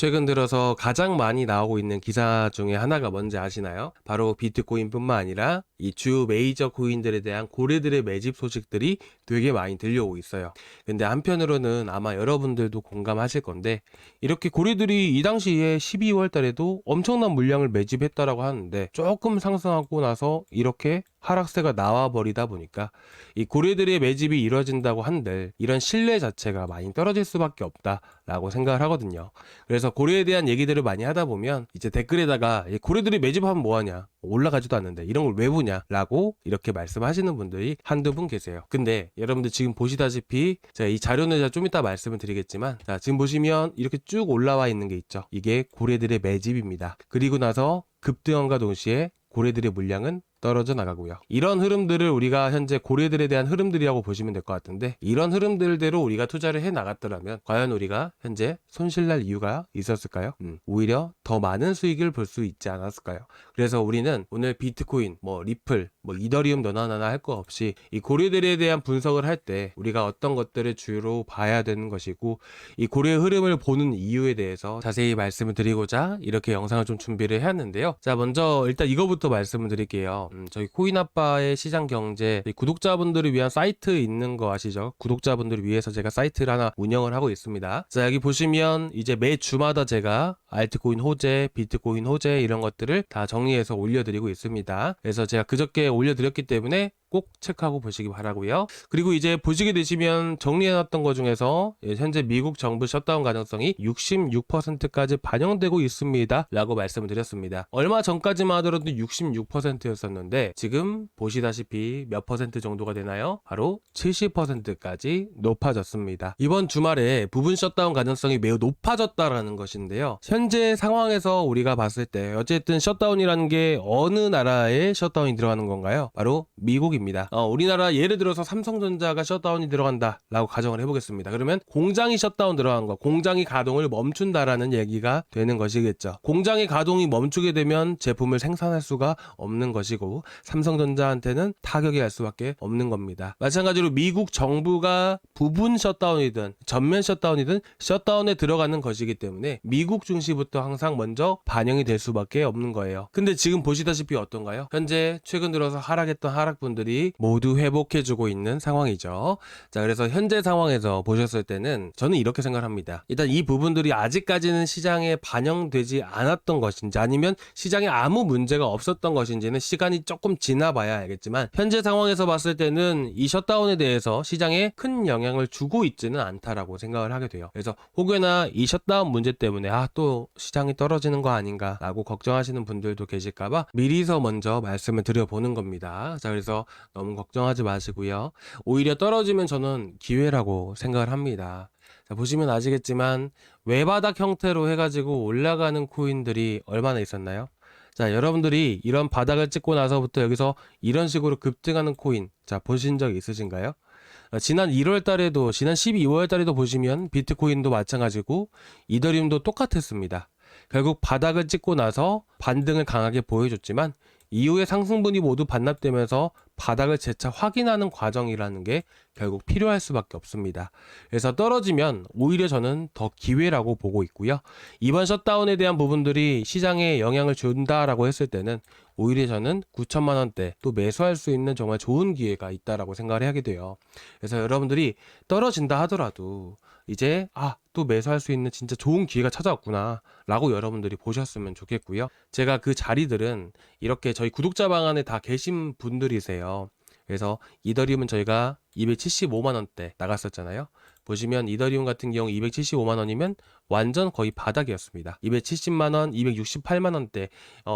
최근 들어서 가장 많이 나오고 있는 기사 중에 하나가 뭔지 아시나요? 바로 비트코인뿐만 아니라 이 주 메이저 코인들에 대한 고래들의 매집 소식들이 되게 많이 들려오고 있어요. 근데 한편으로는 아마 여러분들도 공감하실 건데, 이렇게 고래들이 이 당시에 12월 달에도 엄청난 물량을 매집했다라고 하는데, 조금 상승하고 나서 이렇게 하락세가 나와버리다 보니까 이 고래들의 매집이 이루어진다고 한들 이런 신뢰 자체가 많이 떨어질 수밖에 없다라고 생각을 하거든요. 그래서 고래에 대한 얘기들을 많이 하다 보면 이제 댓글에다가 고래들이 매집하면 뭐하냐, 올라가지도 않는데 이런 걸 왜 보냐 라고 이렇게 말씀하시는 분들이 한두 분 계세요. 근데 여러분들 지금 보시다시피 제가 이 자료는 제가 좀 이따 말씀을 드리겠지만, 자, 지금 보시면 이렇게 쭉 올라와 있는 게 있죠. 이게 고래들의 매집입니다. 그리고 나서 급등함과 동시에 고래들의 물량은 떨어져 나가고요. 이런 흐름들을 우리가 현재 고래들에 대한 흐름들이라고 보시면 될 것 같은데, 이런 흐름들대로 우리가 투자를 해 나갔더라면 과연 우리가 현재 손실날 이유가 있었을까요? 오히려 더 많은 수익을 볼 수 있지 않았을까요? 그래서 우리는 오늘 비트코인, 리플, 이더리움 너나 나나 할 거 없이 이 고래들에 대한 분석을 할 때 우리가 어떤 것들을 주로 봐야 되는 것이고, 이 고래의 흐름을 보는 이유에 대해서 자세히 말씀을 드리고자 이렇게 영상을 좀 준비를 해왔는데요. 자, 먼저 일단 이거부터 말씀을 드릴게요. 저희 코인아빠의 시장 경제, 구독자분들을 위한 사이트 있는 거 아시죠? 구독자분들을 위해서 제가 사이트를 하나 운영을 하고 있습니다. 자, 여기 보시면 이제 매 주마다 제가 알트코인 호재, 비트코인 호재 이런 것들을 다 정리해서 올려드리고 있습니다. 그래서 제가 그저께 올려드렸기 때문에 꼭 체크하고 보시기 바라고요. 그리고 이제 보시게 되시면 정리해놨던 것 중에서 현재 미국 정부 셧다운 가능성이 66%까지 반영되고 있습니다 라고 말씀을 드렸습니다. 얼마 전까지만 하더라도 66%였었는데 지금 보시다시피 몇 퍼센트 정도가 되나요? 바로 70%까지 높아졌습니다. 이번 주말에 부분 셧다운 가능성이 매우 높아졌다라는 것인데요. 현재 상황에서 우리가 봤을 때 어쨌든 셧다운이라는 게 어느 나라에 셧다운이 들어가는 건가요? 바로 미국입니다. 우리나라 예를 들어서 삼성전자가 셧다운이 들어간다 라고 가정을 해보겠습니다. 그러면 공장이 셧다운 들어간 거, 공장이 가동을 멈춘다라는 얘기가 되는 것이겠죠. 공장의 가동이 멈추게 되면 제품을 생산할 수가 없는 것이고 삼성전자한테는 타격이 갈 수밖에 없는 겁니다. 마찬가지로 미국 정부가 부분 셧다운이든 전면 셧다운이든 셧다운에 들어가는 것이기 때문에 미국 증시부터 항상 먼저 반영이 될 수밖에 없는 거예요. 근데 지금 보시다시피 어떤가요? 현재 최근 들어서 하락했던 하락분들이 모두 회복해주고 있는 상황이죠. 자, 그래서 현재 상황에서 보셨을 때는 저는 이렇게 생각합니다. 일단 이 부분들이 아직까지는 시장에 반영되지 않았던 것인지 아니면 시장에 아무 문제가 없었던 것인지는 시간이 조금 지나봐야 알겠지만, 현재 상황에서 봤을 때는 이 셧다운에 대해서 시장에 큰 영향을 주고 있지는 않다라고 생각을 하게 돼요. 그래서 혹여나 이 셧다운 문제 때문에 또 시장이 떨어지는 거 아닌가 라고 걱정하시는 분들도 계실까봐 미리서 먼저 말씀을 드려보는 겁니다. 자, 그래서 너무 걱정하지 마시고요. 오히려 떨어지면 저는 기회라고 생각을 합니다. 자, 보시면 아시겠지만 외바닥 형태로 해가지고 올라가는 코인들이 얼마나 있었나요? 자, 여러분들이 이런 바닥을 찍고 나서부터 여기서 이런 식으로 급등하는 코인, 자, 보신 적 있으신가요? 지난 1월 달에도, 지난 12월 달에도 보시면 비트코인도 마찬가지고 이더리움도 똑같았습니다. 결국 바닥을 찍고 나서 반등을 강하게 보여줬지만 이후에 상승분이 모두 반납되면서 바닥을 재차 확인하는 과정이라는 게 결국 필요할 수밖에 없습니다. 그래서 떨어지면 오히려 저는 더 기회라고 보고 있고요. 이번 셧다운에 대한 부분들이 시장에 영향을 준다라고 했을 때는 오히려 저는 9천만 원대 또 매수할 수 있는 정말 좋은 기회가 있다라고 생각을 하게 돼요. 그래서 여러분들이 떨어진다 하더라도 이제 또 매수할 수 있는 진짜 좋은 기회가 찾아왔구나 라고 여러분들이 보셨으면 좋겠고요. 제가 그 자리들은 이렇게 저희 구독자 방안에 다 계신 분들이세요. 그래서 이더리움은 저희가 275만원대 나갔었잖아요. 보시면 이더리움 같은 경우 275만원이면 완전 거의 바닥이었습니다. 270만원, 268만원대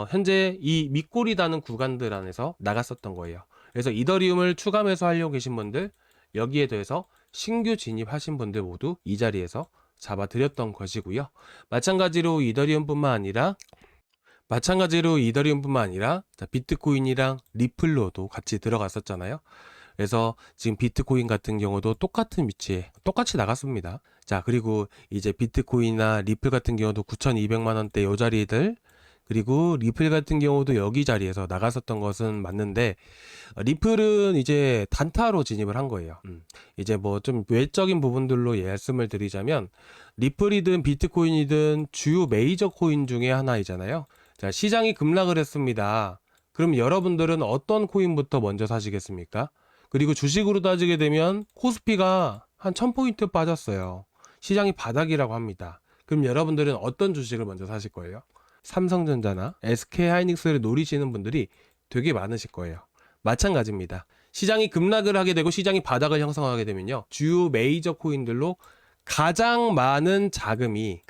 현재 이 밑골이 다는 구간들 안에서 나갔었던 거예요. 그래서 이더리움을 추가 매수하려고 계신 분들, 여기에 더해서 신규 진입하신 분들 모두 이 자리에서 잡아드렸던 것이고요. 마찬가지로 이더리움뿐만 아니라 비트코인이랑 리플로도 같이 들어갔었잖아요. 그래서 지금 비트코인 같은 경우도 똑같은 위치에 똑같이 나갔습니다. 자, 그리고 이제 비트코인이나 리플 같은 경우도 9,200만 원대 요 자리들, 그리고 리플 같은 경우도 여기 자리에서 나갔었던 것은 맞는데 리플은 이제 단타로 진입을 한 거예요. 이제 뭐 좀 외적인 부분들로 말씀을 드리자면 리플이든 비트코인이든 주요 메이저 코인 중에 하나이잖아요. 자, 시장이 급락을 했습니다. 그럼 여러분들은 어떤 코인부터 먼저 사시겠습니까? 그리고 주식으로 따지게 되면 코스피가 한 1000포인트 빠졌어요. 시장이 바닥이라고 합니다. 그럼 여러분들은 어떤 주식을 먼저 사실 거예요? 삼성전자나 SK하이닉스를 노리시는 분들이 되게 많으실 거예요. 마찬가지입니다. 시장이 급락을 하게 되고 시장이 바닥을 형성하게 되면요, 주요 메이저 코인들로 가장 많은 자금들이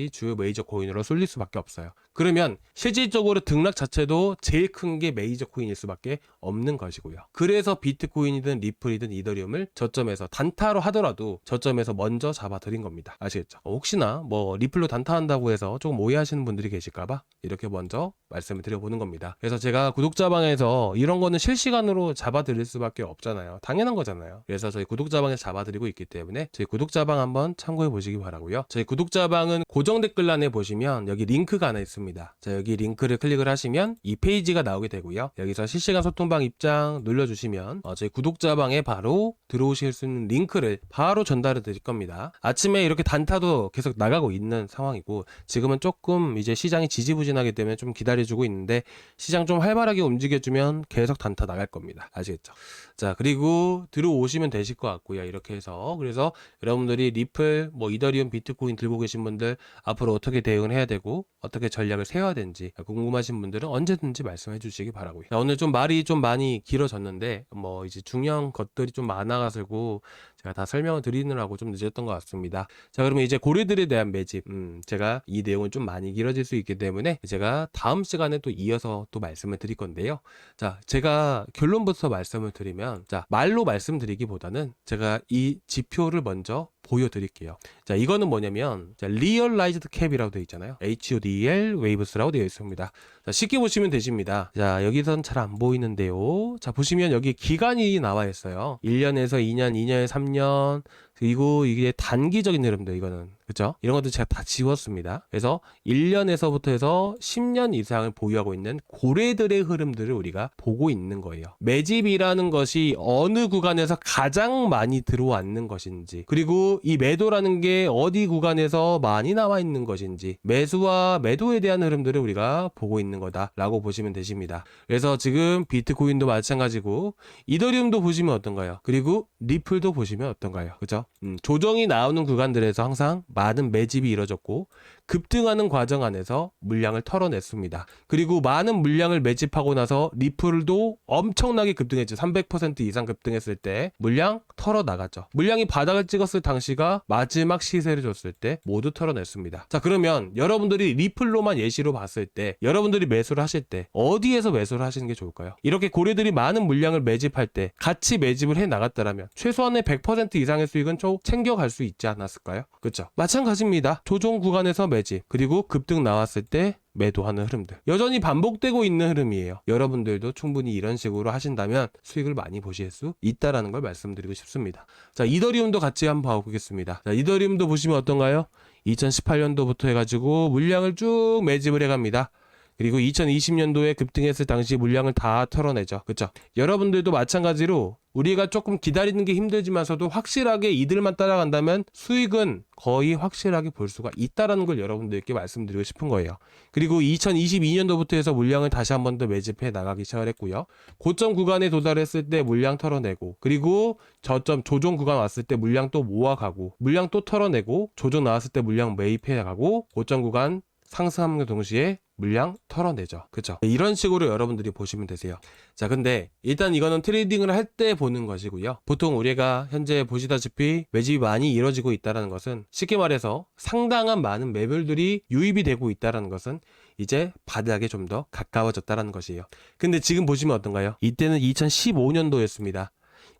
주요 메이저 코인으로 쏠릴 수밖에 없어요. 그러면 실질적으로 등락 자체도 제일 큰 게 메이저 코인일 수밖에 없는 것이고요. 그래서 비트코인이든 리플이든 이더리움을 저점에서 단타로 하더라도 저점에서 먼저 잡아드린 겁니다. 아시겠죠? 혹시나 뭐 리플로 단타한다고 해서 조금 오해하시는 분들이 계실까봐 이렇게 먼저 말씀을 드려보는 겁니다. 그래서 제가 구독자방에서 이런 거는 실시간으로 잡아드릴 수밖에 없잖아요. 당연한 거잖아요. 그래서 저희 구독자방에서 잡아드리고 있기 때문에 저희 구독자방 한번 참고해 보시기 바라고요. 저희 구독자방은 고정 댓글란에 보시면 여기 링크가 하나 있습니다. 자, 여기 링크를 클릭을 하시면 이 페이지가 나오게 되고요. 여기서 실시간 소통방 입장 눌러주시면 저희 구독자방에 바로 들어오실 수 있는 링크를 바로 전달해 드릴 겁니다. 아침에 이렇게 단타도 계속 나가고 있는 상황이고 지금은 조금 이제 시장이 지지부진하기 때문에 좀 기다려주고 있는데 시장 좀 활발하게 움직여주면 계속 단타 나갈 겁니다. 아시겠죠? 자, 그리고 들어오시면 되실 것 같고요. 이렇게 해서 그래서 여러분들이 리플, 뭐 이더리움, 비트코인 들고 계신 분들 앞으로 어떻게 대응을 해야 되고 어떻게 전략을 세워야 되는지 궁금하신 분들은 언제든지 말씀해 주시기 바라고요. 자, 오늘 좀 말이 좀 많이 길어졌는데 뭐 이제 중요한 것들이 좀 많아가지고 제가 다 설명을 드리느라고 좀 늦었던 것 같습니다. 자, 그러면 이제 고래들에 대한 매집, 제가 이 내용은 좀 많이 길어질 수 있기 때문에 제가 다음 시간에 또 이어서 또 말씀을 드릴 건데요. 자, 제가 결론부터 말씀을 드리면, 자, 말로 말씀드리기보다는 제가 이 지표를 먼저 보여드릴게요. 자, 이거는 뭐냐면 리얼라이즈드 캡이라고 되어 있잖아요. HODL 웨이브스라고 되어 있습니다. 자, 쉽게 보시면 되십니다. 자, 여기선 잘 안 보이는데요. 자, 보시면 여기 기간이 나와 있어요. 1년에서 2년, 2년에서 3년, 그리고 이게 단기적인 흐름들, 이거는 그죠? 이런 것들 제가 다 지웠습니다. 그래서 1년에서부터 해서 10년 이상을 보유하고 있는 고래들의 흐름들을 우리가 보고 있는 거예요. 매집이라는 것이 어느 구간에서 가장 많이 들어왔는 것인지, 그리고 이 매도라는 게 어디 구간에서 많이 나와 있는 것인지, 매수와 매도에 대한 흐름들을 우리가 보고 있는 거다라고 보시면 되십니다. 그래서 지금 비트코인도 마찬가지고 이더리움도 보시면 어떤가요? 그리고 리플도 보시면 어떤가요? 그죠? 조정이 나오는 구간들에서 항상 많은 매집이 이뤄졌고 급등하는 과정 안에서 물량을 털어냈습니다. 그리고 많은 물량을 매집하고 나서 리플도 엄청나게 급등했죠. 300% 이상 급등했을 때 물량 털어나갔죠. 물량이 바닥을 찍었을 당시가 마지막 시세를 줬을 때 모두 털어냈습니다. 자, 그러면 여러분들이 리플로만 예시로 봤을 때 여러분들이 매수를 하실 때 어디에서 매수를 하시는 게 좋을까요? 이렇게 고래들이 많은 물량을 매집할 때 같이 매집을 해 나갔다라면 최소한의 100% 이상의 수익은 좀 챙겨갈 수 있지 않았을까요? 그렇죠? 마찬가지입니다. 조정 구간에서 매집, 그리고 급등 나왔을 때 매도하는 흐름들 여전히 반복되고 있는 흐름이에요. 여러분들도 충분히 이런 식으로 하신다면 수익을 많이 보실 수 있다라는 걸 말씀드리고 싶습니다. 자, 이더리움도 같이 한번 봐보겠습니다. 자, 이더리움도 보시면 어떤가요? 2018년도부터 해가지고 물량을 쭉 매집을 해갑니다. 그리고 2020년도에 급등했을 당시 물량을 다 털어내죠. 그렇죠? 여러분들도 마찬가지로 우리가 조금 기다리는 게 힘들지만서도 확실하게 이들만 따라간다면 수익은 거의 확실하게 볼 수가 있다라는 걸 여러분들께 말씀드리고 싶은 거예요. 그리고 2022년도부터 해서 물량을 다시 한 번 더 매집해 나가기 시작을 했고요. 고점 구간에 도달했을 때 물량 털어내고, 그리고 저점 조정 구간 왔을 때 물량 또 모아가고, 물량 또 털어내고, 조정 나왔을 때 물량 매입해 나가고, 고점 구간 상승함과 동시에 물량 털어내죠. 그죠? 이런 식으로 여러분들이 보시면 되세요. 자, 근데 일단 이거는 트레이딩을 할 때 보는 것이고요. 보통 우리가 현재 보시다시피 매집이 많이 이루어지고 있다는 것은, 쉽게 말해서 상당한 많은 매물들이 유입이 되고 있다는 것은 이제 바닥에 좀 더 가까워졌다는 것이에요. 근데 지금 보시면 어떤가요? 이때는 2015년도였습니다.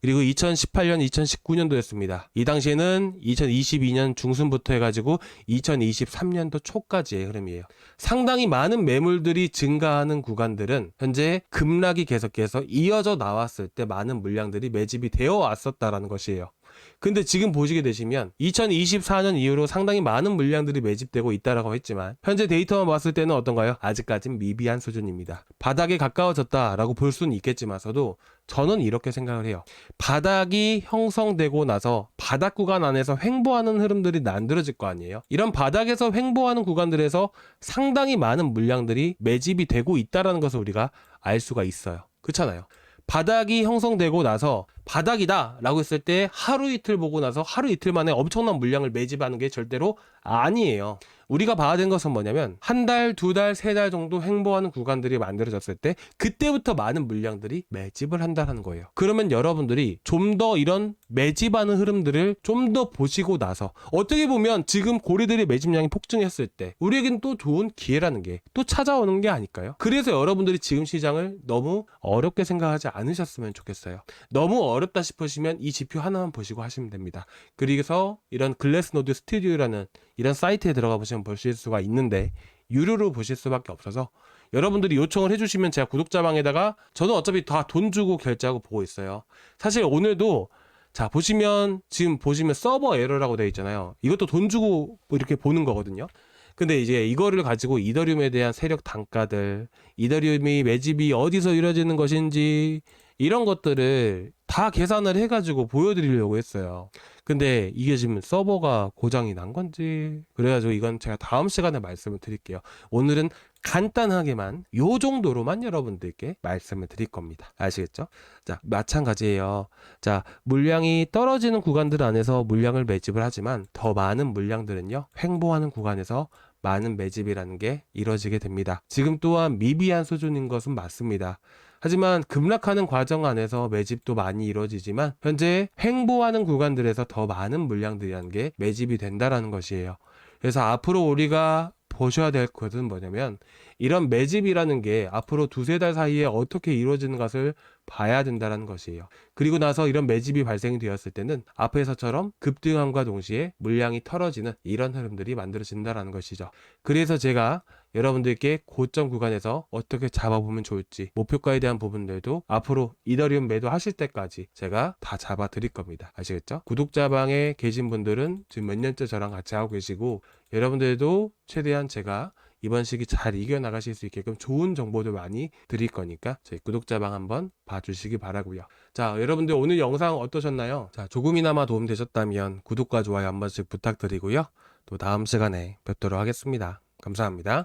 그리고 2018년, 2019년도였습니다. 이 당시에는 2022년 중순부터 해가지고 2023년도 초까지의 흐름이에요. 상당히 많은 매물들이 증가하는 구간들은 현재 급락이 계속해서 이어져 나왔을 때 많은 물량들이 매집이 되어 왔었다라는 것이에요. 근데 지금 보시게 되시면 2024년 이후로 상당히 많은 물량들이 매집되고 있다라고 했지만 현재 데이터만 봤을 때는 어떤가요? 아직까진 미비한 수준입니다. 바닥에 가까워졌다라고 볼 수는 있겠지만서도 저는 이렇게 생각을 해요. 바닥이 형성되고 나서 바닥 구간 안에서 횡보하는 흐름들이 만들어질 거 아니에요. 이런 바닥에서 횡보하는 구간들에서 상당히 많은 물량들이 매집이 되고 있다는 것을 우리가 알 수가 있어요. 그렇잖아요. 바닥이 형성되고 나서 바닥이다 라고 했을 때 하루 이틀 보고 나서 하루 이틀 만에 엄청난 물량을 매집하는 게 절대로 아니에요. 우리가 봐야 되는 것은 뭐냐면 한 달, 두 달, 세 달 정도 횡보하는 구간들이 만들어졌을 때 그때부터 많은 물량들이 매집을 한다는 거예요. 그러면 여러분들이 좀 더 이런 매집하는 흐름들을 좀 더 보시고 나서 어떻게 보면 지금 고래들의 매집량이 폭증했을 때 우리에겐 또 좋은 기회라는 게 또 찾아오는 게 아닐까요? 그래서 여러분들이 지금 시장을 너무 어렵게 생각하지 않으셨으면 좋겠어요. 너무 어렵다 싶으시면 이 지표 하나만 보시고 하시면 됩니다. 그래서 이런 글래스노드 스튜디오라는 이런 사이트에 들어가 보시면 보실 수가 있는데 유료로 보실 수밖에 없어서 여러분들이 요청을 해주시면 제가 구독자방에다가 저는 어차피 다 돈 주고 결제하고 보고 있어요. 사실 오늘도 자 보시면 지금 보시면 서버 에러라고 되어 있잖아요. 이것도 돈 주고 이렇게 보는 거거든요. 근데 이제 이거를 가지고 이더리움에 대한 세력 단가들, 이더리움이 매집이 어디서 이루어지는 것인지 이런 것들을 다 계산을 해가지고 보여드리려고 했어요. 근데 이게 지금 서버가 고장이 난 건지 그래가지고 이건 제가 다음 시간에 말씀을 드릴게요. 오늘은 간단하게만 요 정도로만 여러분들께 말씀을 드릴 겁니다. 아시겠죠? 자, 마찬가지예요. 자, 물량이 떨어지는 구간들 안에서 물량을 매집을 하지만 더 많은 물량들은요, 횡보하는 구간에서 많은 매집이라는 게 이루어지게 됩니다. 지금 또한 미비한 수준인 것은 맞습니다. 하지만 급락하는 과정 안에서 매집도 많이 이루어지지만 현재 횡보하는 구간들에서 더 많은 물량들이라는 게 매집이 된다라는 것이에요. 그래서 앞으로 우리가 보셔야 될 것은 뭐냐면 이런 매집이라는 게 앞으로 두세 달 사이에 어떻게 이루어지는 것을 봐야 된다는 것이에요. 그리고 나서 이런 매집이 발생이 되었을 때는 앞에서처럼 급등함과 동시에 물량이 털어지는 이런 흐름들이 만들어진다는 것이죠. 그래서 제가 여러분들께 고점 구간에서 어떻게 잡아보면 좋을지 목표가에 대한 부분들도 앞으로 이더리움 매도하실 때까지 제가 다 잡아 드릴 겁니다. 아시겠죠? 구독자방에 계신 분들은 지금 몇 년째 저랑 같이 하고 계시고 여러분들도 최대한 제가 이번 시기 잘 이겨나가실 수 있게끔 좋은 정보도 많이 드릴 거니까 저희 구독자방 한번 봐주시기 바라고요. 자, 여러분들 오늘 영상 어떠셨나요? 자, 조금이나마 도움되셨다면 구독과 좋아요 한 번씩 부탁드리고요. 또 다음 시간에 뵙도록 하겠습니다. 감사합니다.